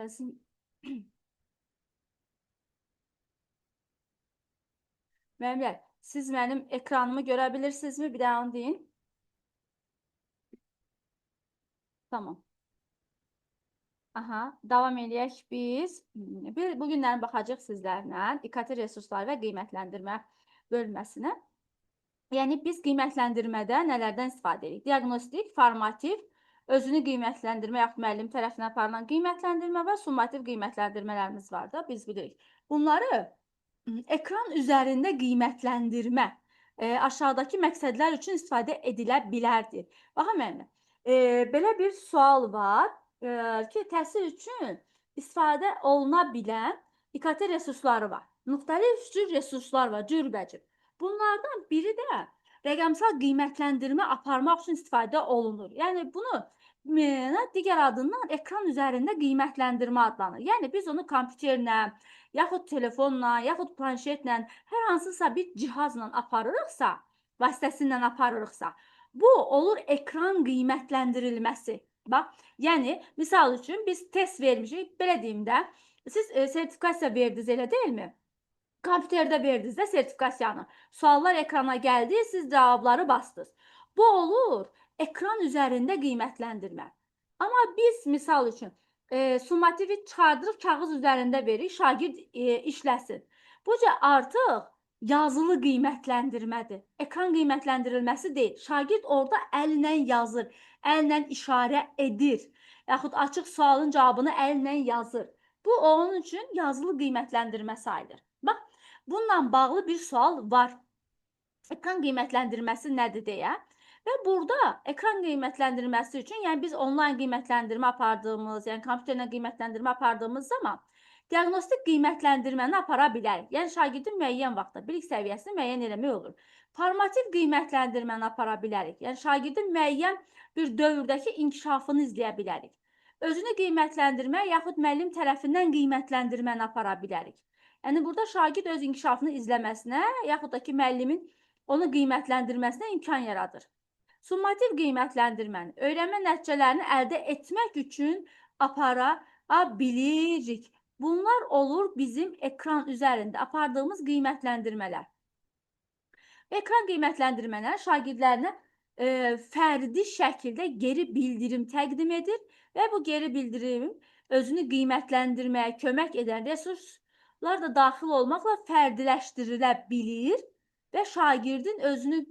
Sizin... Müəllimlər, siz mənim ekranımı görə bilirsinizmi? Bir daha onu deyin. Tamam. Aha, davam eləyək biz. Bugünləri baxacaq sizlərlə İKT resursları və qiymətləndirmə bölməsinə. Yəni, biz qiymətləndirmədə nələrdən istifadə edirik? Diaqnostik, formativ, özünü qiymətləndirmə yaxud müəllim tərəfindən aparılan qiymətləndirmə və summativ qiymətləndirmələrimiz var da, biz bilirik. Bunları ekran üzərində qiymətləndirmə aşağıdakı məqsədlər üçün istifadə edilə bilərdir. Baxın müəllimlər, belə bir sual var ki, təhsil üçün istifadə oluna bilən İKT resursları var. Müxtəlif cür resurslar var, cürbəcür. Bunlardan biri də rəqəmsal qiymətləndirmə aparmaq üçün istifadə olunur. Yəni, bunu digər adından ekran üzərində qiymətləndirmə adlanır. Yəni, biz onu kompüterlə, yaxud telefonla, yaxud planşetlə, hər hansısa bir cihazla aparırıqsa, vasitəsilə aparırıqsa, bu olur ekran qiymətləndirilməsi. Bax, yəni, misal üçün biz test vermişik, belə deyim də, siz sertifikasiya verdiniz, elə deyilmi? Kompüterdə verdiniz də sertifikasiyanı. Suallar ekrana gəldi, siz cavabları bastınız. Bu olur ekran üzərində qiymətləndirmə. Amma biz misal üçün summativi çıxardırıq, kağız üzərində veririk, şagird işləsin. Bu artıq yazılı qiymətləndirmədir. Ekran qiymətləndirilməsi deyil. Şagird orada əllə yazır, əllə işarə edir. Yaxud açıq sualın cavabını əllə yazır. Bu, onun üçün yazılı qiymətləndirmə sayılır. Bax, bununla bağlı bir sual var. Ekran qiymətləndirməsi nədir deyə. Və burada ekran qiymətləndirməsi üçün, yəni biz onlayn qiymətləndirmə apardığımız, yəni kompüterlə qiymətləndirmə apardığımız zaman diaqnostik qiymətləndirməni apara bilərik. Yəni şagirdin müəyyən vaxtda bilik səviyyəsini müəyyən eləmək olur. Formativ qiymətləndirməni apara bilərik. Yəni şagirdin müəyyən bir dövrdəki inkişafını izləyə bilərik. Özünü qiymətləndirmə yaxud müəllim tərəfindən qiymətləndirməni apara bilərik. Yəni burada şagird öz inkişafını izləməsinə, yaxud da ki müəllimin onu qiymətləndirməsinə imkan yaradır. Summativ qiymətləndirməni öyrənmə nəticələrini əldə etmək üçün apara bilirik. Bunlar olur bizim ekran üzərində apardığımız qiymətləndirmələr. Ekran qiymətləndirmələr şagirdlərinə fərdi şəkildə geri bildirim təqdim edir və bu geri bildirim özünü qiymətləndirməyə kömək edən resurslar da daxil olmaqla fərdiləşdirilə bilir və şagirdin özünü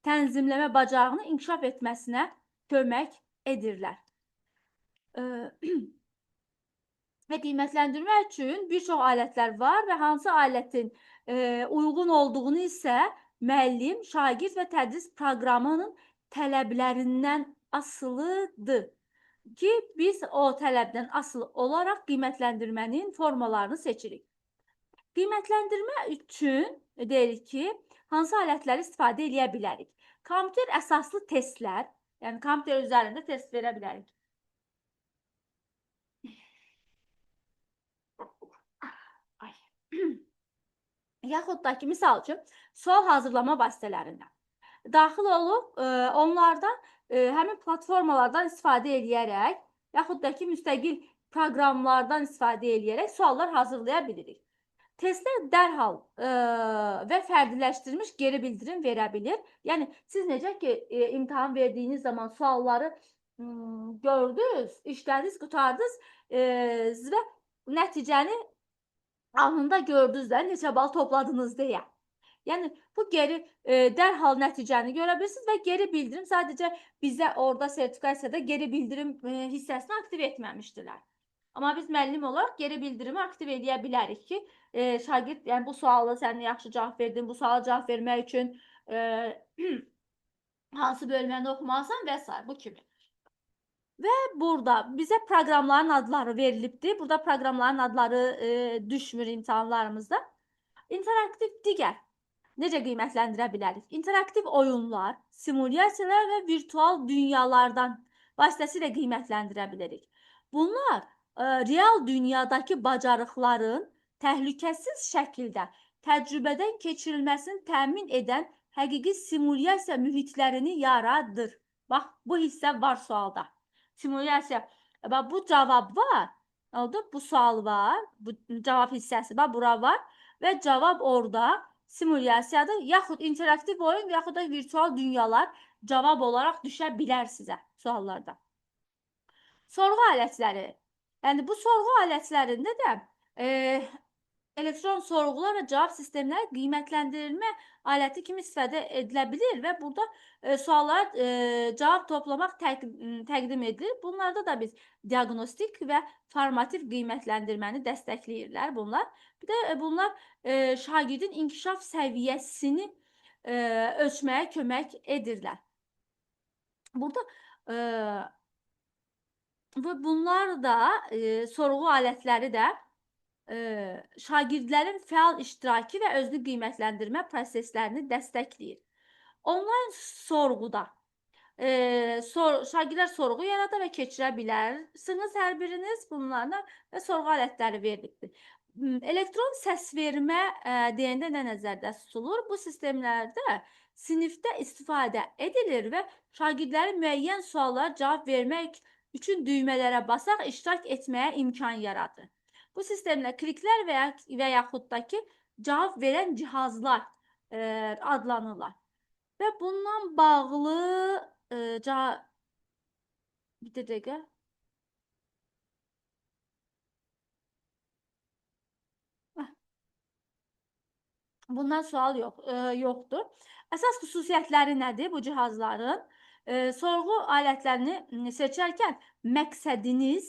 tənzimləmə bacarığını inkişaf etməsinə kömək edirlər. Və qiymətləndirmə üçün bir çox alətlər var və hansı alətin uyğun olduğunu isə müəllim, şagird və tədris proqramının tələblərindən asılıdır ki, biz o tələbdən asılı olaraq qiymətləndirmənin formalarını seçirik. Qiymətləndirmə üçün deyirik ki, hansı alətləri istifadə edə bilərik? Kompüter əsaslı testlər, yəni kompüter üzərində test verə bilərik. Yaxud da ki, misal üçün, sual hazırlama vasitələrində daxil olub, onlardan, həmin platformalardan istifadə edərək, yaxud da ki, müstəqil proqramlardan istifadə edərək suallar hazırlaya bilirik. Testlər dərhal və fərdiləşdirilmiş geri bildirim verə bilir. Yəni, siz necə ki, imtahan verdiyiniz zaman sualları gördünüz, işlədiniz, qutardınız və nəticəni anında gördünüz də, neçə bal topladınız deyə. Yəni, bu dərhal nəticəni görə bilirsiniz və geri bildirim sadəcə bizə orada sertifikasiyada geri bildirim hissəsini aktiv etməmişdilər. Amma biz müəllim olaraq geri bildirimi aktiv edə bilərik ki, şagird, yəni bu sualı sən yaxşı cavab verdin, bu suala cavab vermək üçün hansı bölməni oxumalısan və s. bu kimi. Və burada bizə proqramların adları verilibdir. Burada proqramların adları düşmür imtahanlarımızda. İnteraktiv digər necə qiymətləndirə bilərik? İnteraktiv oyunlar, simulyasiyalar və virtual dünyalardan vasitəsilə qiymətləndirə bilərik. Bunlar real dünyadakı bacarıqların təhlükəsiz şəkildə təcrübədən keçirilməsini təmin edən həqiqi simulyasiya mühitlərini yaradır. Bax, bu hissə var sualda. Simulyasiya. Bax, bu cavab var. Oldu? Bu sual var. Bu cavab hissəsi var. Bura var. Və cavab orada simulyasiyadır. Yaxud interaktiv oyun, yaxud da virtual dünyalar cavab olaraq düşə bilər sizə suallarda. Sorğu alətləri. Yəni, bu sorğu alətlərində də elektron sorğular və cavab sistemləri qiymətləndirilmə aləti kimi istifadə edilə bilir və burada suallara cavab toplamaq təqdim edilir. Bunlarda da biz diaqnostik və formativ qiymətləndirməni dəstəkləyirlər bunlar. Bir də bunlar şagirdin inkişaf səviyyəsini ölçməyə kömək edirlər. Burada və bunlar da sorğu alətləri də şagirdlərin fəal iştirakı və özünü qiymətləndirmə proseslərini dəstəkləyir. Onlayn sorğuda şagirdlər sorğu yarada və keçirə bilərsiniz hər biriniz bunlarla və sorğu alətləri verilibdir. Elektron səsvermə deyəndə nə nəzərdə tutulur? Bu sistemlərdə sinifdə istifadə edilir və şagirdlərin müəyyən suallara cavab vermək üçün düymələrə basaq iştirak etməyə imkan yaradır. Bu sistemlə kliklər və yaxud da ki, cavab verən cihazlar adlanırlar. Və bundan bağlı bir dəqiqə. Bundan sual yoxdur. Əsas xüsusiyyətləri nədir bu cihazların? Sorğu alətlərini seçərkən məqsədiniz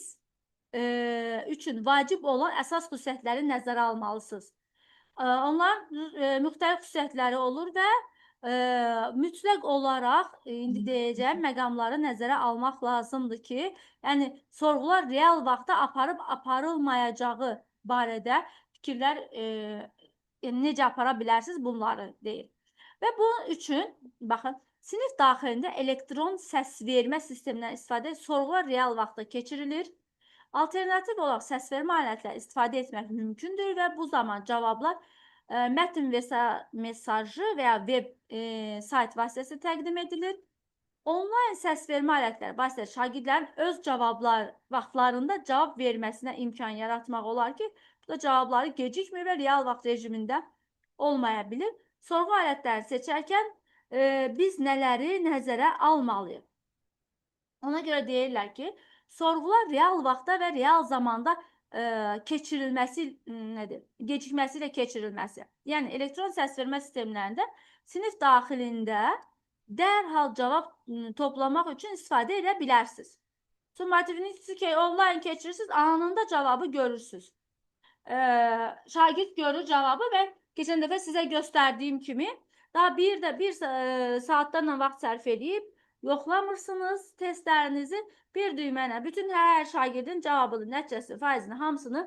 üçün vacib olan əsas xüsusiyyətləri nəzərə almalısınız. Onların müxtəlif xüsusiyyətləri olur və mütləq olaraq indi deyəcəm məqamları nəzərə almaq lazımdır ki, yəni sorğular real vaxtda aparılmayacağı barədə fikirlər necə apara bilərsiniz bunları deyir. Və bunun üçün, baxın, sinif daxilində elektron səsvermə sistemindən istifadə sorğular real vaxtda keçirilir. Alternativ olaraq səsvermə alətləri istifadə etmək mümkündür və bu zaman cavablar mətn mesajı və ya web sayt vasitəsilə təqdim edilir. Onlayn səsvermə alətləri vasitəsilə şagirdlərin öz vaxtlarında cavab verməsinə imkan yaratmaq olar ki, bu da cavabları gecikmir və real vaxt rejimində olmaya bilir. Sorğu alətləri seçərkən biz nələri nəzərə almalıyıq? Ona görə deyirlər ki, sorğular real vaxtda və real zamanda keçirilməsi nədir? Gecikməsi ilə keçirilməsi. Yəni, elektron səsvermə sistemlərində sinif daxilində dərhal cavab toplamaq üçün istifadə edə bilərsiniz. Summativiniz ki, onlayn keçirirsiniz, anında cavabı görürsünüz. Şagird görür cavabı və keçən dəfə sizə göstərdiyim kimi daha bir saatdan vaxt sərf edib yoxlamırsınız testlərinizi bir düymənə. Bütün hər şagirdin cavabını, nəticəsini, faizini, hamısını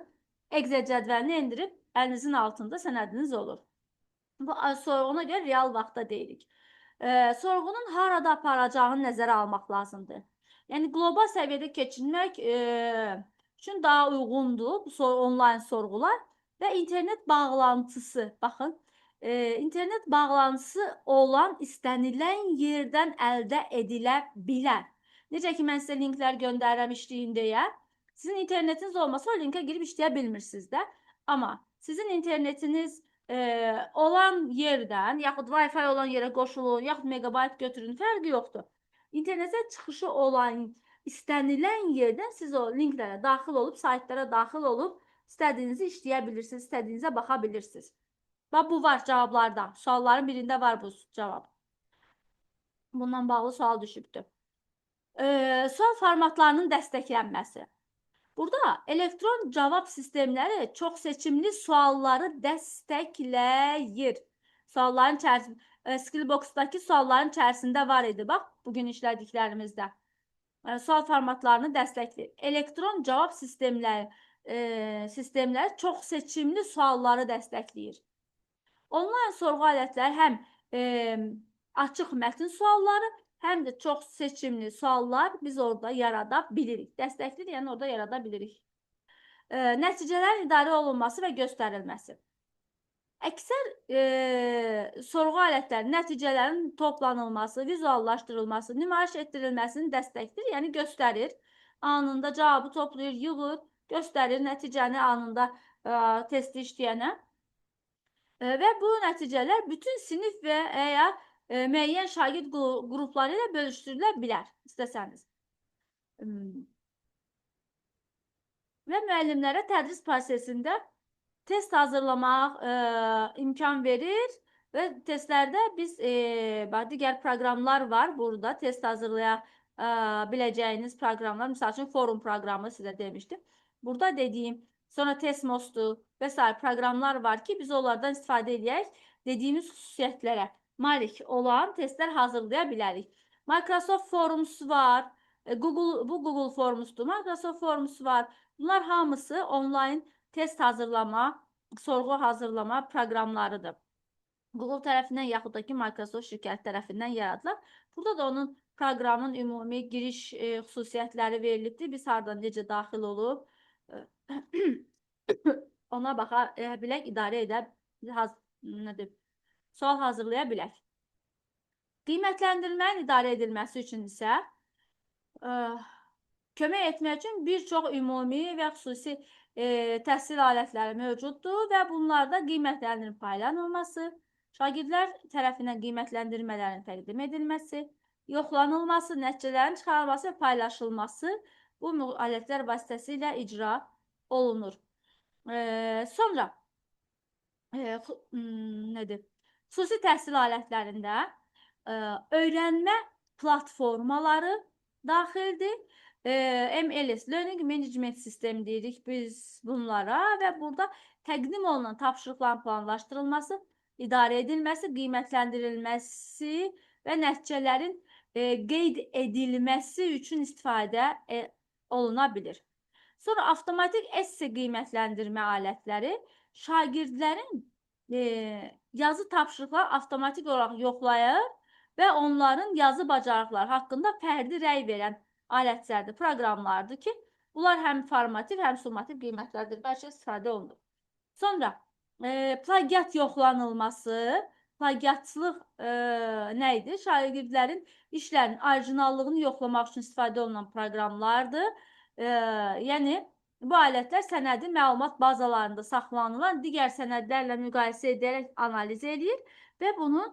Excel cədvəlinə endirib əlinizin altında sənədiniz olur. Bu sorğuna görə real vaxtda deyirik. Sorğunun harada aparacağını nəzərə almaq lazımdır. Yəni, qlobal səviyyədə keçirmək üçün daha uyğundur bu onlayn sorğular və internet bağlantısı. Baxın, internet bağlantısı olan istənilən yerdən əldə edilə bilər. Necə ki, mən sizə linklər göndərirəm işləyin deyə. Sizin internetiniz olmasa o linkə girib işləyə bilmirsiniz də. Amma sizin internetiniz olan yerdən, yaxud Wi-Fi olan yerə qoşulun, yaxud megabayt götürün, fərqi yoxdur. İnternetə çıxışı olan istənilən yerdən siz o linklərə daxil olub, saytlara daxil olub, istədiyinizi işləyə bilirsiniz, istədiyinizə baxa bilirsiniz. Bax, bu var cavablarda. Sualların birində var bu cavab. Bundan bağlı sual düşübdür. Sual formatlarının dəstəklənməsi. Burada elektron cavab sistemləri çox seçimli sualları dəstəkləyir. Sualların içərisində, Skillbox-daki sualların içərisində var idi, bax, bugün işlədiklərimizdə. Sual formatlarını dəstəkləyir. Elektron cavab sistemləri çox seçimli sualları dəstəkləyir. Onlayn sorğu alətləri həm açıq mətn sualları, həm də çox seçimli suallar biz orada yarada bilirik. Dəstəkli deyəni orada yarada bilirik. Nəticələrin idarə olunması və göstərilməsi. Əksər sorğu alətlərinin nəticələrin toplanılması, vizuallaşdırılması, nümayiş etdirilməsini dəstəkdir, yəni göstərir. Anında cavabı toplayır, yığır, göstərir nəticəni anında testi işləyənə. Və bu nəticələr bütün sinif və ya müəyyən şagird qrupları ilə bölüşdürülə bilər, istəsəniz. Və müəllimlərə tədris prosesində test hazırlamaq imkan verir və testlərdə biz digər proqramlar var burada, test hazırlaya biləcəyiniz proqramlar, misal üçün forum proqramı sizə demişdim. Burada dediyim, sonra test mostu və s. proqramlar var ki, biz onlardan istifadə edək, dediyimiz xüsusiyyətlərə malik olan testlər hazırlaya bilərik. Microsoft Forms var, bu Google Forms'dur, Microsoft Forms var. Bunlar hamısı onlayn test hazırlama, sorğu hazırlama proqramlarıdır. Google tərəfindən yaxud da ki, Microsoft şirkəti tərəfindən yaradılır. Burada da onun proqramın ümumi giriş xüsusiyyətləri verilibdir. Biz hardan necə daxil olub, ona baxa bilək, idarə edə, sual hazırlaya bilək. Qiymətləndirmənin idarə edilməsi üçün isə kömək etmək üçün bir çox ümumi və xüsusi təhsil alətləri mövcuddur və bunlarda qiymətlərin paylanılması, şagirdlər tərəfindən qiymətləndirmələrin təqdim edilməsi, yoxlanılması, nəticələrin çıxarılması və paylaşılması bu alətlər vasitəsilə icra olunur. Sonra xüsusi təhsil alətlərində öyrənmə platformaları daxildir. MLS, Learning Management System deyirik biz bunlara və burada təqdim olunan tapşırıqların planlaşdırılması, idarə edilməsi, qiymətləndirilməsi və nəticələrin qeyd edilməsi üçün istifadə oluna bilir. Sonra avtomatik esse qiymətləndirmə alətləri şagirdlərin yazı tapşırıqları avtomatik olaraq yoxlayır və onların yazı bacarıqları haqqında fərdi rəy verən alətlərdir, proqramlardır ki, bunlar həm formativ, həm summativ qiymətləndirmə üçün istifadə olunur. Sonra, plagiat yoxlanılması, plagiatlıq nə idi? Şagirdlərin işlərinin orijinallığını yoxlamaq üçün istifadə olunan proqramlardır. Yəni, bu alətlər sənədin məlumat bazalarında saxlanılan digər sənədlərlə müqayisə edərək analiz edir və bunu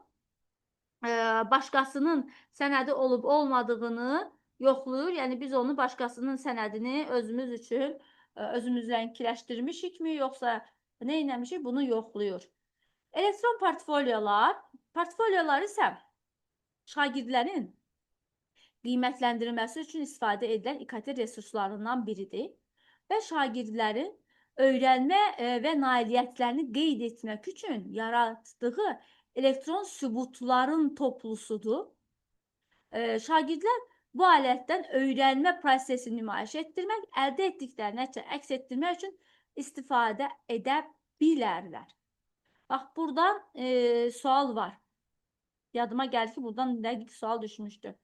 başqasının sənədi olub-olmadığını yoxlayır. Yəni, biz onu başqasının sənədini özümüz üçün özümüzlənkiləşdirmişikmi, yoxsa nə etmişik, bunu yoxlayır. Elektron portfoliolar isə şagirdlərin qiymətləndirilməsi üçün istifadə edilən İKT resurslarından biridir və şagirdlərin öyrənmə və nailiyyətlərini qeyd etmək üçün yaratdığı elektron sübutların toplusudur. Şagirdlər bu alətdən öyrənmə prosesini nümayiş etdirmək, əldə etdikləri nəticə əks etdirmək üçün istifadə edə bilərlər. Bax, buradan sual var. Yadıma gəlir ki, buradan dəqiq sual düşmüşdü.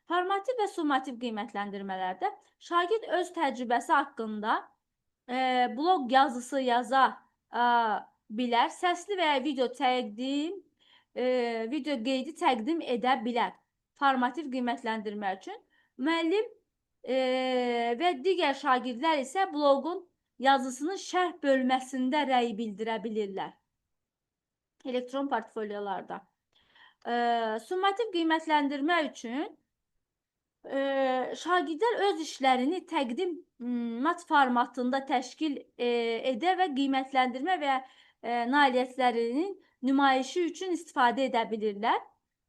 Formativ və summativ qiymətləndirmələrdə şagird öz təcrübəsi haqqında blog yazısı yaza bilər, səsli və ya video qeydi təqdim edə bilər. Formativ qiymətləndirmə üçün müəllim və digər şagirdlər isə bloqun yazısının şərh bölməsində rəy bildirə bilirlər. Elektron portfoliolarda. Summativ qiymətləndirmə üçün şagirdlər öz işlərini təqdimat formatında təşkil edə və qiymətləndirmə və nailiyyətlərinin nümayişi üçün istifadə edə bilirlər.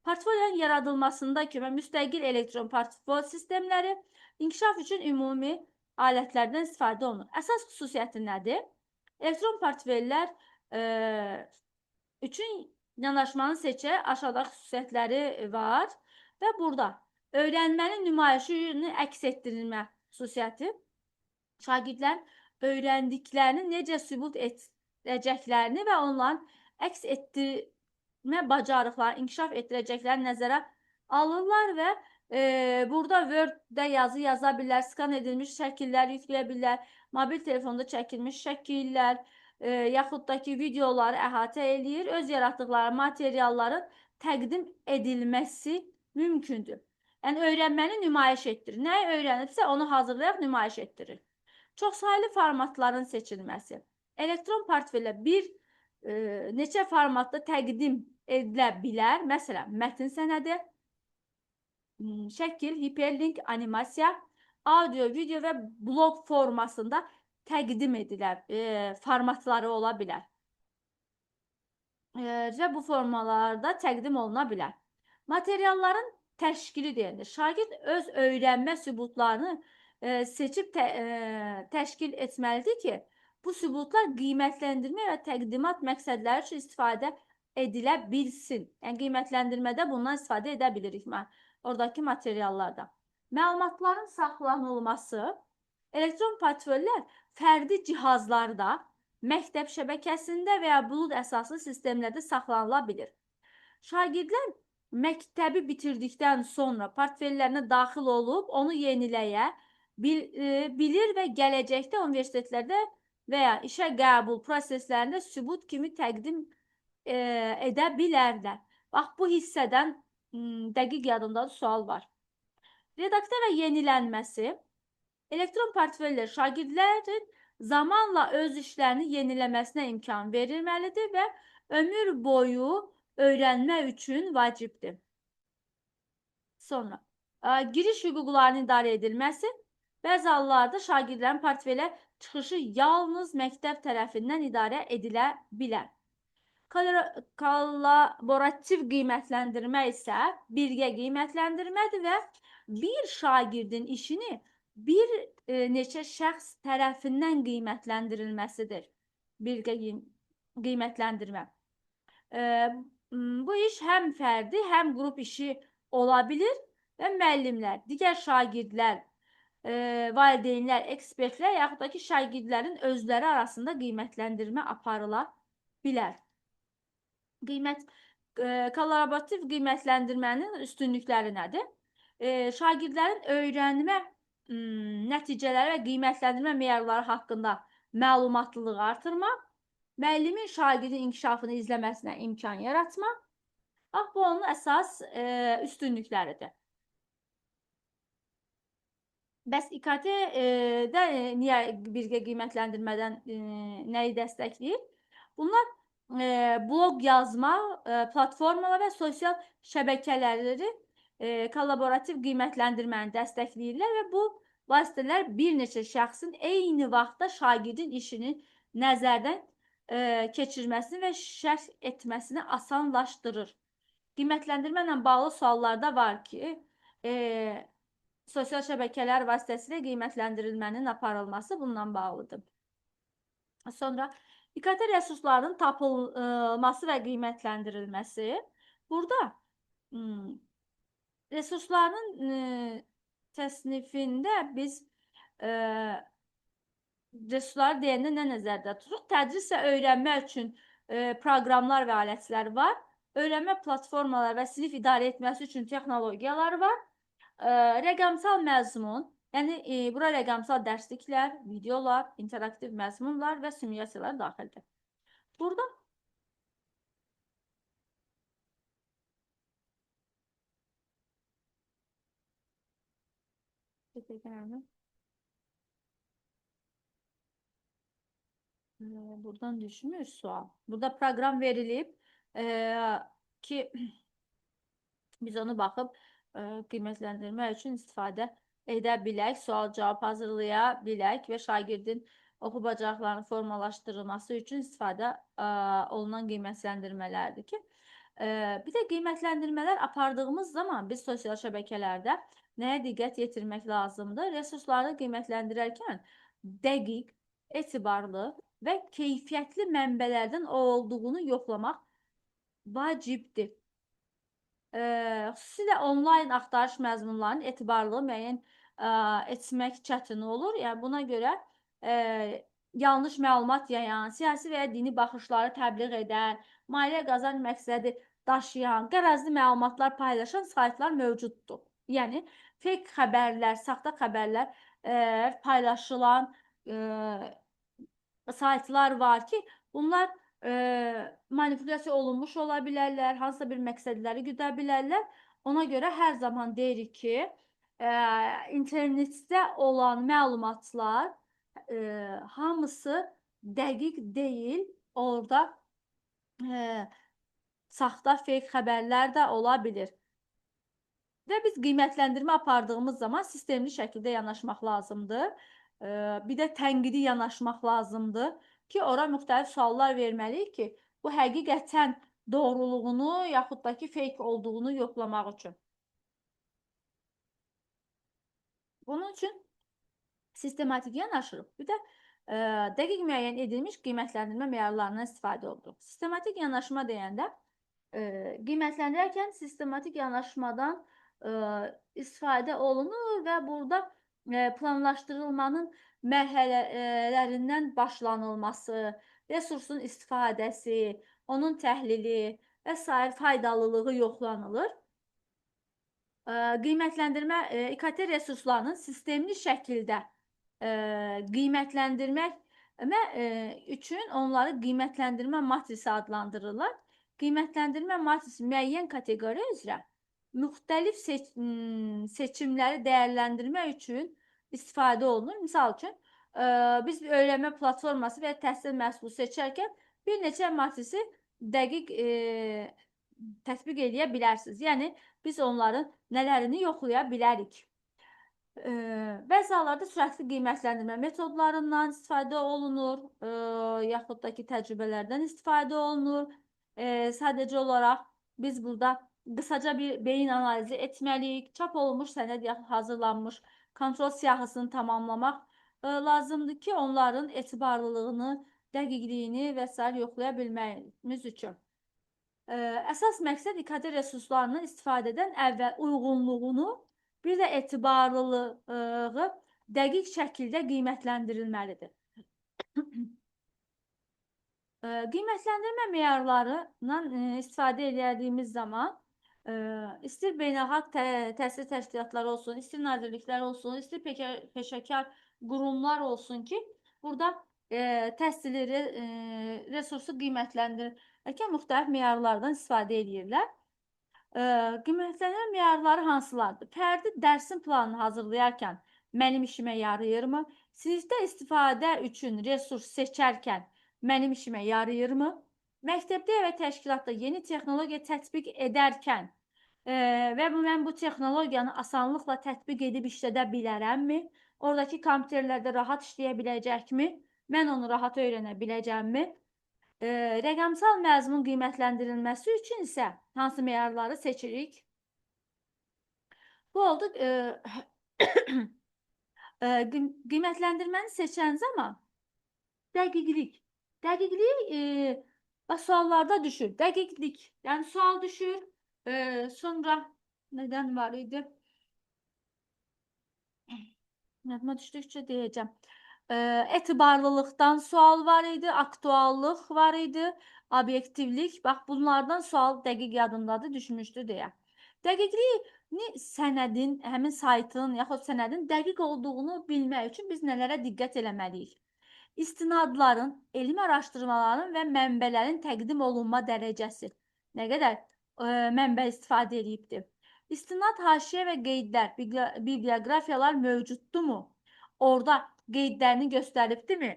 Portfolionun yaradılmasında kimi müstəqil elektron portfolio sistemləri inkişaf üçün ümumi alətlərdən istifadə olunur. Əsas xüsusiyyəti nədir? Elektron portfellər üçün yanaşmanı seçə aşağıdakı xüsusiyyətləri var və burada öyrənmənin nümayişini əks etdirilmə xüsusiyyəti şagirdlərin öyrəndiklərini necə sübut edəcəklərini və onların əks etdirmə bacarıqlarını inkişaf etdirəcəklərini nəzərə alırlar və burada Word-də yazı yaza bilər, skan edilmiş şəkillər yükləyə bilər, mobil telefonda çəkilmiş şəkillər, yaxud da ki, videoları əhatə eləyir, öz yaratdıqları materialların təqdim edilməsi mümkündür. Yəni, öyrənməni nümayiş etdirir. Nəyi öyrənibsə, onu hazırlayaq, nümayiş etdirir. Çoxsaylı formatların seçilməsi. Elektron portfelə neçə formatda təqdim edilə bilər? Məsələn, mətn sənədi, şəkil, hiperlink, animasiya, audio, video və blog formasında təqdim edilə formatları ola bilər. Və bu formalarda təqdim oluna bilər. Materialların təşkili deyilir. Şagird öz öyrənmə sübutlarını seçib təşkil etməlidir ki, bu sübutlar qiymətləndirmə və təqdimat məqsədləri üçün istifadə edilə bilsin. Yəni, qiymətləndirmədə bundan istifadə edə bilirik oradakı materiallarda. Məlumatların saxlanılması, elektron portfellər fərdi cihazlarda, məktəb şəbəkəsində və ya bulud əsaslı sistemlərdə saxlanıla bilir. Şagirdlər məktəbi bitirdikdən sonra portfellərinə daxil olub, onu yeniləyə bilir və gələcəkdə universitetlərdə və ya işə qəbul proseslərində sübut kimi təqdim edə bilərlər. Bax, bu hissədən dəqiq yadımda sual var. Redaktə və yenilənməsi. Elektron portfellər şagirdlərin zamanla öz işlərini yeniləməsinə imkan verilməlidir və ömür boyu öyrənmə üçün vacibdir. Sonra, giriş hüquqlarının idarə edilməsi. Bəzi hallarda şagirdlərin portfelə çıxışı yalnız məktəb tərəfindən idarə edilə bilər. Kollaborativ qiymətləndirmə isə birgə qiymətləndirmədir və bir şagirdin işini bir neçə şəxs tərəfindən qiymətləndirilməsidir. Birgə qiymətləndirmə. Bu iş həm fərdi, həm qrup işi ola bilir və müəllimlər, digər şagirdlər, valideynlər, ekspertlər, yaxud da ki, şagirdlərin özləri arasında qiymətləndirmə aparıla bilər. Kollaborativ qiymətləndirmənin üstünlükləri nədir? Şagirdlərin öyrənmə nəticələri və qiymətləndirmə meyarları haqqında məlumatlılığı artırmaq, müəllimin şagirdin inkişafını izləməsinə imkan yaratmaq, bu onun əsas üstünlükləridir. Bəs İKT-də niyə birgə qiymətləndirmədən nəyi dəstəkləyir? Bunlar blog yazma, platformalar və sosial şəbəkələri kollaborativ qiymətləndirməni dəstəkləyirlər və bu vasitələr bir neçə şəxsin eyni vaxtda şagirdin işini nəzərdən keçirməsini və şərh etməsini asanlaşdırır. Qiymətləndirmə ilə bağlı suallarda var ki, sosial şəbəkələr vasitəsilə qiymətləndirilmənin aparılması bundan bağlıdır. Sonra, İKT resurslarının tapılması və qiymətləndirilməsi. Burada resursların təsnifində biz resursları deyəndə nə nəzərdə tuturuq? Tədris və öyrənmə üçün proqramlar və alətlər var. Öyrənmə platformaları və sinif idarə etməsi üçün texnologiyalar var. Rəqəmsal məzmun, yəni bura rəqəmsal dərsliklər, videolar, interaktiv məzmunlar və simulasiyalar daxildir. Burada buradan düşmüş sual. Burada proqram verilib ki, biz onu baxıb qiymətləndirmə üçün istifadə edə bilək, sual-cavab hazırlaya bilək və şagirdin oxu bacarıqlarının formalaşdırılması üçün istifadə olunan qiymətləndirmələrdir ki, bir də qiymətləndirmələr apardığımız zaman biz sosial şəbəkələrdə nəyə diqqət yetirmək lazımdır? Resursları qiymətləndirərkən dəqiq, etibarlı və keyfiyyətli mənbələrdən olduğunu yoxlamaq vacibdir. Xüsusilə onlayn axtarış məzmunlarının etibarlılığı müəyyən etmək çətin olur. Yəni, buna görə yanlış məlumat yayan, siyasi və ya dini baxışları təbliğ edən, maliyyə qazanc məqsədi daşıyan, qərəzli məlumatlar paylaşan saytlar mövcuddur. Yəni fake xəbərlər, saxta xəbərlər paylaşılan saytlar var ki, bunlar manipulyasiya olunmuş ola bilərlər, hansısa bir məqsədləri güdə bilərlər. Ona görə hər zaman deyirik ki, internetdə olan məlumatlar hamısı dəqiq deyil. Orada saxta, fake xəbərlər də ola bilir. Və biz qiymətləndirmə apardığımız zaman sistemli şəkildə yanaşmaq lazımdır. Bir də tənqidi yanaşmaq lazımdır ki, ora müxtəlif suallar verməliyik ki, bu həqiqətən doğruluğunu yaxud da ki, fake olduğunu yoxlamaq üçün. Bunun üçün sistematik yanaşırıq. Bir də dəqiq müəyyən edilmiş qiymətləndirmə meyarlarından istifadə olunur. Sistematik yanaşma deyəndə qiymətləndirərkən sistematik yanaşmadan istifadə olunur və burada planlaşdırılmanın mərhələlərindən başlanılması, resursun istifadəsi, onun təhlili və sair faydalılığı yoxlanılır. Qiymətləndirmə İKT resurslarının sistemli şəkildə qiymətləndirmək üçün onları qiymətləndirmə matrisi adlandırırlar. Qiymətləndirmə matrisi müəyyən kateqoriya üzrə müxtəlif seçimləri dəyərləndirmək üçün istifadə olunur. Misal üçün, biz öyrənmə platforması və təhsil məhsulu seçərkən bir neçə matrisi dəqiq tətbiq edə bilərsiniz. Yəni, biz onların nələrini yoxlaya bilərik. Bəzi hallarda sürətli qiymətləndirmə metodlarından istifadə olunur, yaxud da ki, təcrübələrdən istifadə olunur. Sadəcə olaraq biz burada qısaca bir beyin analizi etməliyik. Çap olunmuş sənəd yaxud hazırlanmış kontrol siyahısını tamamlamaq lazımdır ki, onların etibarlılığını, dəqiqliyini və s. yoxlaya bilməyimiz üçün. Əsas məqsəd İKT resurslarının istifadədən əvvəl uyğunluğunu, bir də etibarlılığı dəqiq şəkildə qiymətləndirilməlidir. Qiymətləndirmə meyarlarından istifadə edədiyimiz zaman istir beynəlxalq təhsil təşkilatları olsun, istir nazirliklər olsun, istir peşəkar qurumlar olsun ki, burada təhsili resursu qiymətləndirirkən müxtəlif meyarlardan istifadə edirlər. Qiymətləndirmə meyarları hansılardır? Fərdi dərsin planını hazırlayarkən mənim işimə yarayırmı? Sinifdə istifadə üçün resurs seçərkən mənim işimə yarayırmı? Məktəbdə və təşkilatda yeni texnologiya tətbiq edərkən və mən bu texnologiyanı asanlıqla tətbiq edib işlədə bilərəmmi? Oradakı kompüterlərdə rahat işləyə biləcəkmi? Mən onu rahat öyrənə biləcəmmi? Rəqəmsal məzmun qiymətləndirilməsi üçün isə hansı meyarları seçirik? Bu oldu qiymətləndirməni seçən zaman dəqiqlik. Dəqiqlik suallarda düşür. Dəqiqlik. Yəni sual düşür. Sonra nədən var idi? Yadıma düşdükcə deyəcəm. Etibarlılıqdan sual var idi, aktuallıq var idi, obyektivlik. Bax, bunlardan sual dəqiq yadımdadır, düşmüşdü deyə. Dəqiqliyi sənədin, həmin saytın, yaxud sənədin dəqiq olduğunu bilmək üçün biz nələrə diqqət eləməliyik? İstinadların, elmi araşdırmaların və mənbələrin təqdim olunma dərəcəsi. Nə qədər mənbə istifadə edibdir? İstinad, haşiyə və qeydlər, biblioqrafiyalar mövcuddurmu? Orada qeydlərini göstəribdirmi?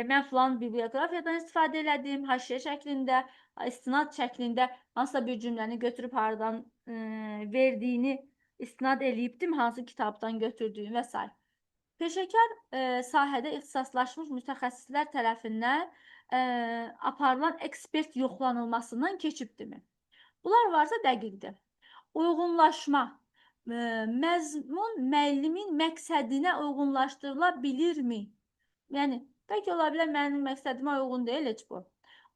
Mən filan biblioqrafiyadan istifadə elədim, haşiyə şəklində, istinad şəklində hansısa bir cümləni götürüb haradan verdiyini istinad eləyibdim, hansı kitabdan götürdüyüm və s. Peşəkar sahədə ixtisaslaşmış mütəxəssislər tərəfindən aparılan ekspert yoxlanılmasından keçibdirmi? Bunlar varsa dəqiqdir. Uyğunlaşma. Məzmun müəllimin məqsədinə uyğunlaşdırıla bilirmi? Yəni, bəlkə ola bilər mənim məqsədimə uyğun deyil heç bu.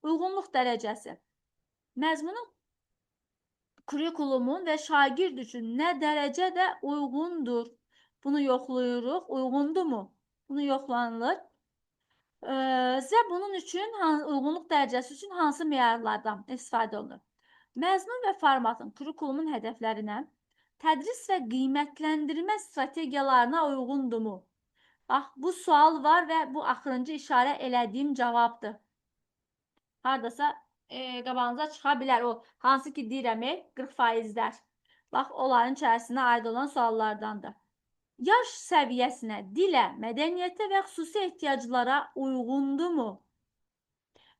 Uyğunluq dərəcəsi. Məzmunun kurikulumun və şagird üçün nə dərəcədə uyğundur? Bunu yoxlayırıq. Uyğundurmu? Bunu yoxlanılır. Və bunun üçün uyğunluq dərəcəsi üçün hansı meyarlardan istifadə olunur? Məzmun və formatın kurikulumun hədəflərinə, tədris və qiymətləndirmə strategiyalarına uyğundurmu? Bax, bu sual var və bu axırıncı işarə elədiyim cavabdır. Hardasa qabağınıza çıxa bilər o, hansı ki deyirəm, 40%-lər. Bax, onların içərisinə aid olan suallardandır. Yaş səviyyəsinə, dilə, mədəniyyətə və xüsusi ehtiyaclara uyğundurmu?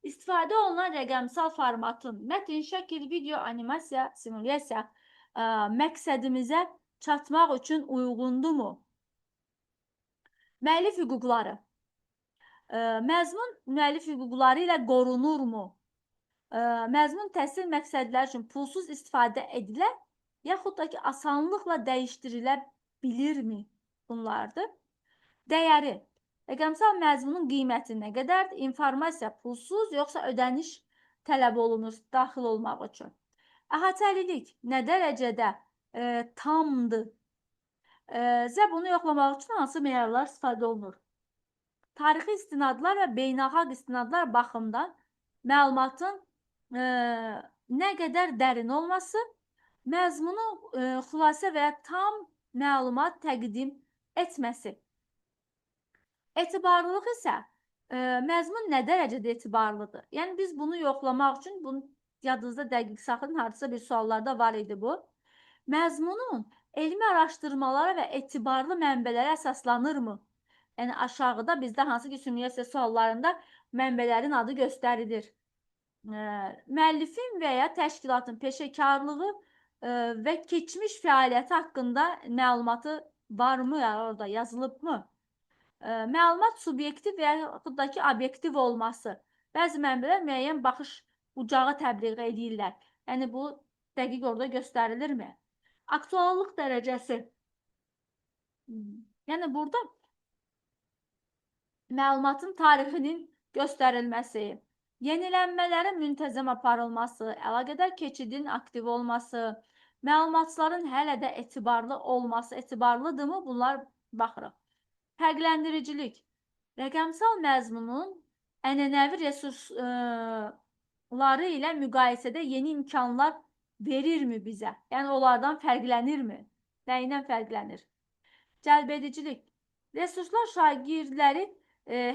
İstifadə olunan rəqəmsal formatın mətn, şəkil, video, animasiya, simulyasiya məqsədimizə çatmaq üçün uyğundurmu? Müəllif hüquqları. Məzmun müəllif hüquqları ilə qorunurmu? Məzmun təhsil məqsədləri üçün pulsuz istifadə edilə, yaxud da ki, asanlıqla dəyişdirilə bilirmi? Bunlardır. Dəyəri. Rəqəmsal məzmunun qiyməti nə qədərdir? İnformasiya pulsuz, yoxsa ödəniş tələb olunur daxil olmaq üçün? Əhatəlilik nə dərəcədə tamdır? Bunu yoxlamaq üçün hansı meyarlar istifadə olunur? Tarixi istinadlar və beynəlxalq istinadlar baxımdan məlumatın nə qədər dərin olması, məzmunu xülasə və ya tam məlumat təqdim etməsi. Etibarlılıq isə məzmun nə dərəcədə etibarlıdır? Yəni, biz bunu yoxlamaq üçün, bunu yadınızda dəqiq saxlayın, hardasa bir suallarda var idi bu. Məzmunun elmi araşdırmalara və etibarlı mənbələrə əsaslanırmı? Yəni, aşağıda bizdə hansı ki, simulyasiya suallarında mənbələrin adı göstərilir. Müəllifin və ya təşkilatın peşəkarlığı və keçmiş fəaliyyəti haqqında məlumatı varmı, orada yazılıbmı? Məlumat subyektiv və yaxud da ki, obyektiv olması. Bəzi mənbələr müəyyən baxış bucağı təbliğ edirlər. Yəni, bu dəqiq orada göstərilirmi? Aktuallıq dərəcəsi. Yəni, burada məlumatın tarixinin göstərilməsi, yenilənmələrin müntəzəm aparılması, əlaqədar keçidin aktiv olması, məlumatçıların hələ də etibarlı olması, etibarlıdırmı? Bunlar baxırıq. Fərqləndiricilik. Rəqəmsal məzmunun ənənəvi resursları ilə müqayisədə yeni imkanlar verirmi bizə? Yəni, onlardan fərqlənirmi? Nəyindən fərqlənir? Cəlbedicilik. Resurslar şagirdləri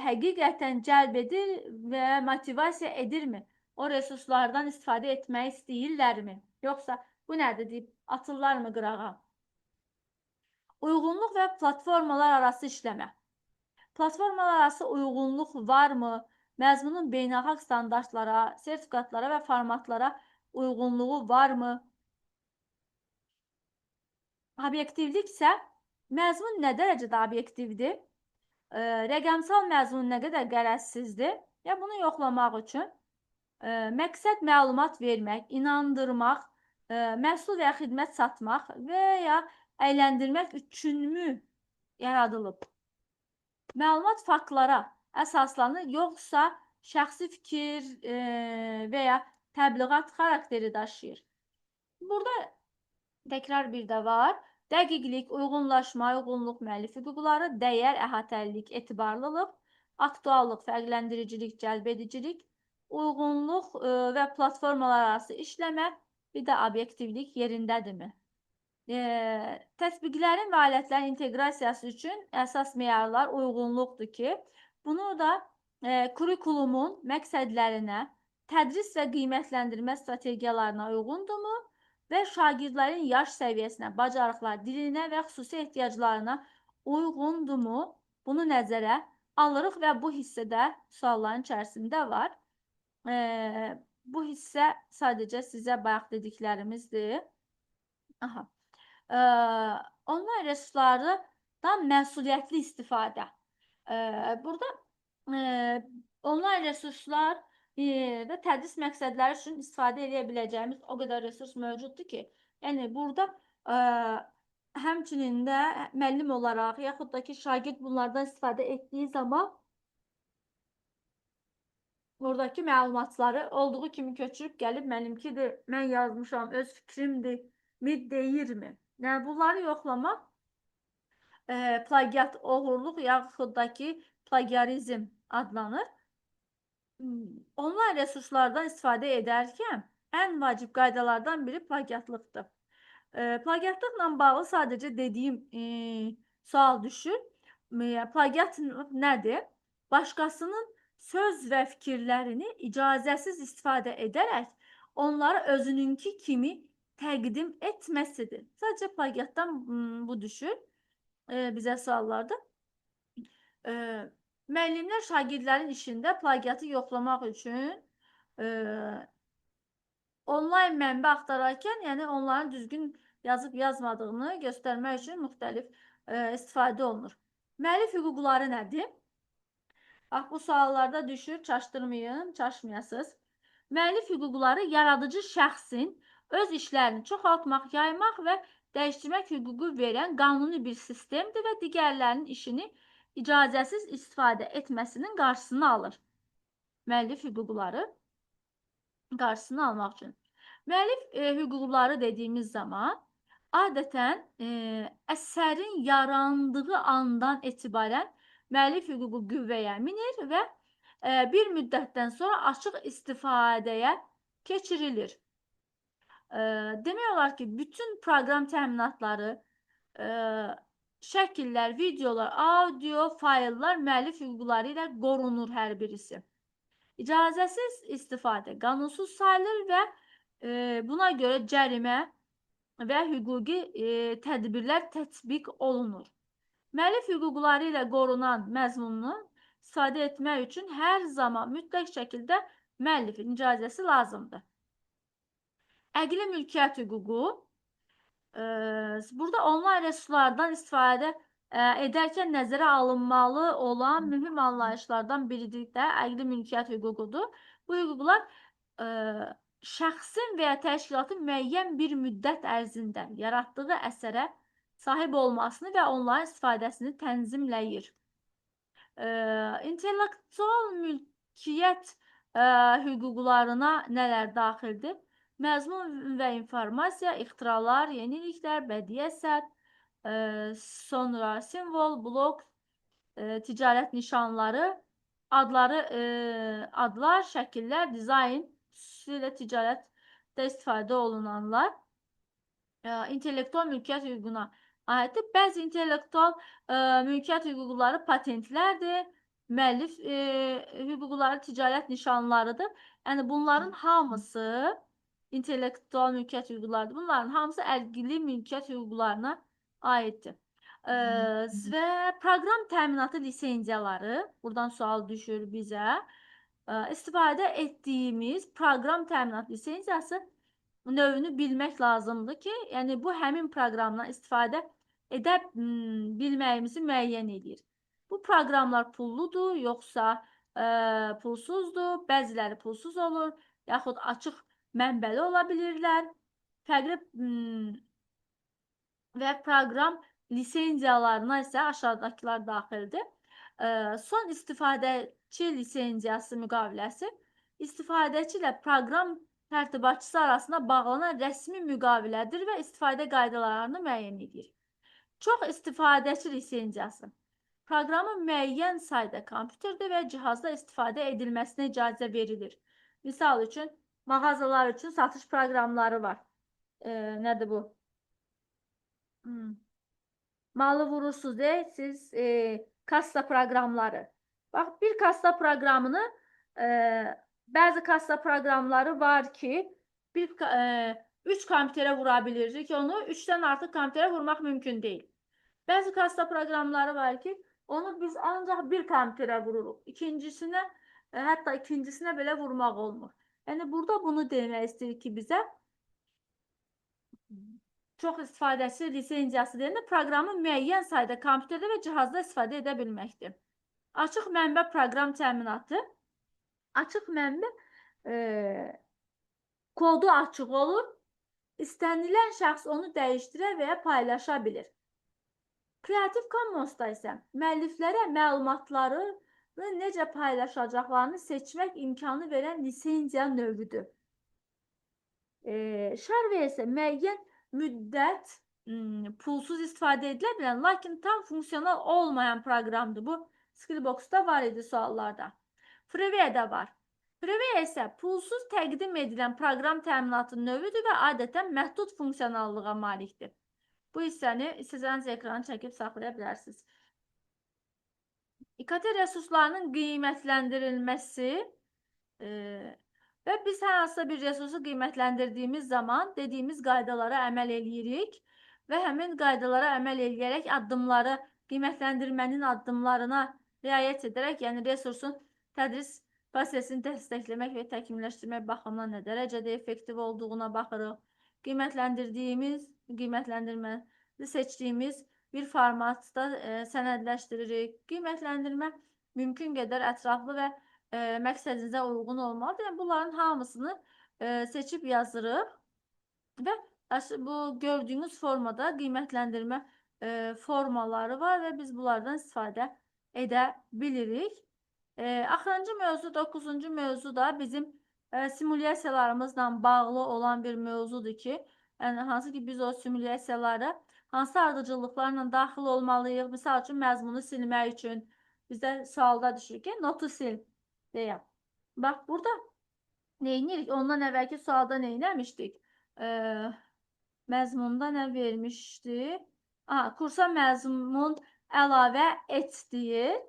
həqiqətən cəlb edir və motivasiya edirmi? O resurslardan istifadə etmək istəyirlərmi? Yoxsa bu nədir deyib, atırlarmı qırağa? Uyğunluq və platformalar arası işləmə. Platformalar arası uyğunluq varmı? Məzmunun beynəlxalq standartlara, sertifikatlara və formatlara uyğunluğu varmı? Obyektivlik isə məzmun nə dərəcədə obyektivdir? Rəqəmsal məzmun nə qədər qərəzsizdir? Ya bunu yoxlamaq üçün məqsəd məlumat vermək, inandırmaq, məhsul və ya xidmət satmaq və ya əyləndirmək üçünmü yaradılıb? Məlumat faktlara əsaslanır, yoxsa şəxsi fikir və ya təbliğat xarakteri daşıyır? Burada təkrar bir də var. Dəqiqlik, uyğunlaşma, uyğunluq, müəllif hüquqları, dəyər, əhatəlilik, etibarlılıq, aktuallıq, fərqləndiricilik, cəlbedicilik, uyğunluq və platformalar arası işləmə, bir də obyektivlik yerindədirmi? Tətbiqlərin və alətlərin inteqrasiyası üçün əsas meyarlar uyğunluqdur ki, bunu da kurikulumun məqsədlərinə, tədris və qiymətləndirmə strategiyalarına uyğundurmu və şagirdlərin yaş səviyyəsinə, bacarıqlar, dilinə və xüsusi ehtiyaclarına uyğundurmu? Bunu nəzərə alırıq və bu hissədə sualların içərisində var. Bu hissə sadəcə sizə bayaq dediklərimizdir. Aha. Onlayn resurslardan məsuliyyətli istifadə. Burada onlayn resurslar və tədris məqsədləri üçün istifadə edə biləcəyimiz o qədər resurs mövcuddur ki, yəni burada həmçinin də müəllim olaraq, yaxud da ki, şagird bunlardan istifadə etdiyi zaman buradakı məlumatları olduğu kimi köçürüb gəlib mənimkidir, mən yazmışam, öz fikrimdir, deyirmi? Yəni, bunları yoxlamaq plagiat, oğurluq, yaxud da ki, plagiarizm adlanır. Onlayn resurslardan istifadə edərkən ən vacib qaydalardan biri plagiatlıqdır. Plagiatlıqla bağlı sadəcə dediyim sual düşür. Plagiat nədir? Başqasının söz və fikirlərini icazəsiz istifadə edərək onları özününki kimi təqdim etməsidir. Sadəcə plagiatdan bu düşür bizə suallarda. Müəllimlər şagirdlərin işində plagiatı yoxlamaq üçün onlayn mənbə axtararkən, yəni onların düzgün yazıb yazmadığını göstərmək üçün müxtəlif istifadə olunur. Müəllif hüquqları nədir? Bax, bu suallarda düşür, çaşdırmayın, çaşmayasınız. Müəllif hüquqları yaradıcı şəxsin öz işlərini çoxaltmaq, yaymaq və dəyişdirmək hüququ verən qanuni bir sistemdir və digərlərinin işini icazəsiz istifadə etməsinin qarşısını alır. Müəllif hüquqları qarşısını almaq üçün. Müəllif hüquqları dediyimiz zaman adətən əsərin yarandığı andan etibarən müəllif hüququ qüvvəyə minir və bir müddətdən sonra açıq istifadəyə keçirilir. Demək olar ki, bütün proqram təminatları, şəkillər, videolar, audio, fayllar müəllif hüquqları ilə qorunur hər birisi. İcazəsiz istifadə qanunsuz sayılır və buna görə cərimə və hüquqi tədbirlər tətbiq olunur. Müəllif hüquqları ilə qorunan məzmununu istifadə etmək üçün hər zaman mütləq şəkildə müəllifin icazəsi lazımdır. Əqli mülkiyyət hüququ. Burada onlayn resurslardan istifadə edərkən nəzərə alınmalı olan mühüm anlayışlardan biridir də əqli mülkiyyət hüququdur. Bu hüquqlar şəxsin və ya təşkilatın müəyyən bir müddət ərzində yaratdığı əsərə sahib olmasını və onların istifadəsini tənzimləyir. İntellektual mülkiyyət hüquqlarına nələr daxildir? Məzmun və informasiya, ixtiralar, yeniliklər, bədii əsər, sonra simvol, blok, ticarət nişanları, adlar, şəkillər, dizayn, xüsusilə ticarətdə istifadə olunanlar, intellektual mülkiyyət hüququna aiddir. Bəzi intellektual mülkiyyət hüquqları patentlərdir, müəllif hüquqları ticarət nişanlarıdır. Yəni bunların hamısı intellektual mülkiyyət hüquqlarıdır. Bunların hamısı əqli mülkiyyət hüquqlarına aiddir. Və proqram təminatı lisenziyaları, buradan sual düşür bizə. İstifadə etdiyimiz proqram təminat lisenziyası növünü bilmək lazımdır ki, yəni bu həmin proqramdan istifadə edə bilməyimizi müəyyən edir. Bu proqramlar pulludur, yoxsa pulsuzdur, bəziləri pulsuz olur, yaxud açıq mənbəli ola bilirlər. Fərqli və proqram lisenziyalarına isə aşağıdakılar daxildir. Son istifadəçi lisenziyası müqaviləsi istifadəçi ilə proqram tərtibatçısı arasında bağlanan rəsmi müqavilədir və istifadə qaydalarını müəyyən edir. Çox istifadəçi lisenziyası proqramın müəyyən sayda kompüterdə və cihazda istifadə edilməsinə icazə verilir. Misal üçün, mağazalar üçün satış proqramları var. Nədir bu? Malı vurursunuz siz kassa proqramları. Bax, bir kassa proqramını, bəzi kassa proqramları var ki, 3 kompüterə vura bilirik ki, onu 3-dən artıq kompüterə vurmaq mümkün deyil. Bəzi kassa proqramları var ki, onu biz ancaq bir kompüterə vururuq. İkincisinə, hətta ikincisinə belə vurmaq olmur. Yəni, burada bunu demək istəyir ki, bizə çox istifadəçi lisenziyası deyəndə proqramın müəyyən sayda kompüterdə və cihazda istifadə edə bilməkdir. Açıq mənbə proqram təminatı. Açıq mənbə kodu açıq olur. İstənilən şəxs onu dəyişdirə və ya paylaşa bilir. Creative Commons-da isə müəlliflərə məlumatları necə paylaşacaqlarını seçmək imkanı verən lisenziya növüdür. Shareware isə müəyyən müddət pulsuz istifadə edilə bilən, lakin tam funksional olmayan proqramdır. Bu Skillbox-da var idi suallarda. Freeware-də var. Preview isə pulsuz təqdim edilən proqram təminatı növüdür və adətən məhdud funksiyonallığa malikdir. Bu hissəni istəsəniz ekranı çəkib saxlaya bilərsiniz. İKT resurslarının qiymətləndirilməsi və biz hər hansısa bir resursu qiymətləndirdiyimiz zaman dediyimiz qaydalara əməl eləyirik və həmin qaydalara əməl eləyərək addımları, qiymətləndirmənin addımlarına riayət edərək, yəni resursun tədris prosesini dəstəkləmək və təkmilləşdirmək baxımından nə dərəcədə effektiv olduğuna baxırıq. Qiymətləndirməyi seçdiyimiz bir formatda sənədləşdiririk. Qiymətləndirmə mümkün qədər ətraflı və məqsədinizə uyğun olmalıdır. Yəni, bunların hamısını seçib yazırıq və bu gördüyünüz formada qiymətləndirmə formaları var və biz bunlardan istifadə edə bilirik. Axırıncı mövzu, 9-cu mövzu da bizim simulyasiyalarımızla bağlı olan bir mövzudur ki, yəni hansı ki biz o simulyasiyalara hansı ardıcıllıqlarla daxil olmalıyıq? Misal üçün məzmunu silmək üçün bizdə sualda düşür ki, notu sil deyəm. Bax, burada neyinirik? Ondan əvvəlki sualda neyinəmişdik? Məzmunda nə vermişdi? Kursa məzmun əlavə et deyir.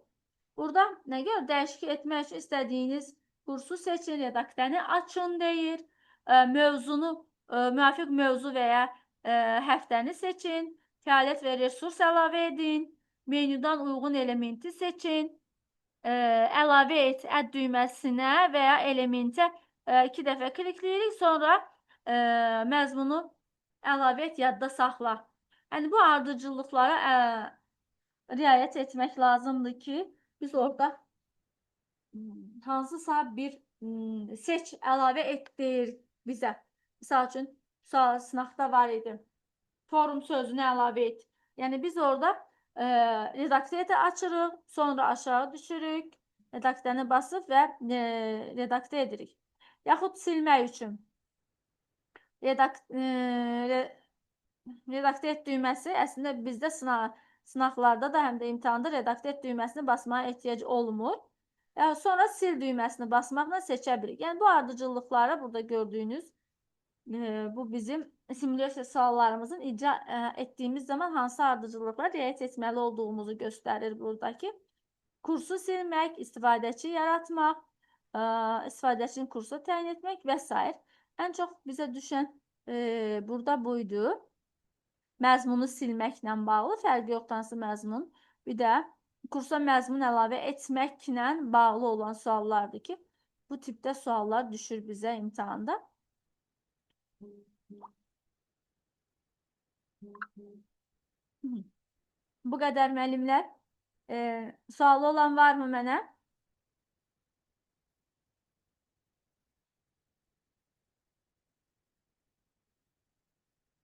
Burada nə görə? Dəyişik etmək üçün istədiyiniz kursu seçin, redaktəni açın deyir. Mövzunu, müvafiq mövzu və ya həftəni seçin. Fəaliyyət və resurs əlavə edin. Menyudan uyğun elementi seçin. Əlavə et əd düyməsinə və ya elementə 2 dəfə klikləyirik. Sonra məzmunu əlavə et, yadda saxla. Yəni, bu ardıcıllıqlara riayət etmək lazımdır ki, biz orada hansısa bir seç, əlavə et deyir bizə. Misal üçün, sınaqda var idi. Forum sözünü əlavə et. Yəni, biz orada redaktə açırıq, sonra aşağı düşürük, redaktəni basıb və redaktə edirik. Yaxud silmək üçün redaktə et düyməsi əslində bizdə sınaqlarda da, həm də imtahanda redaktə et düyməsini basmaya ehtiyac olmur. Sonra sil düyməsini basmaqla seçə bilirik. Yəni, bu ardıcıllıqları burada gördüyünüz bu bizim simulyasiya suallarımızın icra etdiyimiz zaman hansı ardıcıllıqlara riayət etməli olduğumuzu göstərir buradakı. Kursu silmək, istifadəçi yaratmaq, istifadəçinin kursu təyin etmək və s. Ən çox bizə düşən burada buydu. Məzmunu silməklə bağlı, fərqi yoxdur hansı məzmun. Bir də kursa məzmun əlavə etməklə bağlı olan suallardır ki, bu tipdə suallar düşür bizə imtahanda. Bu qədər müəllimlər. Sualı olan var mı mənə?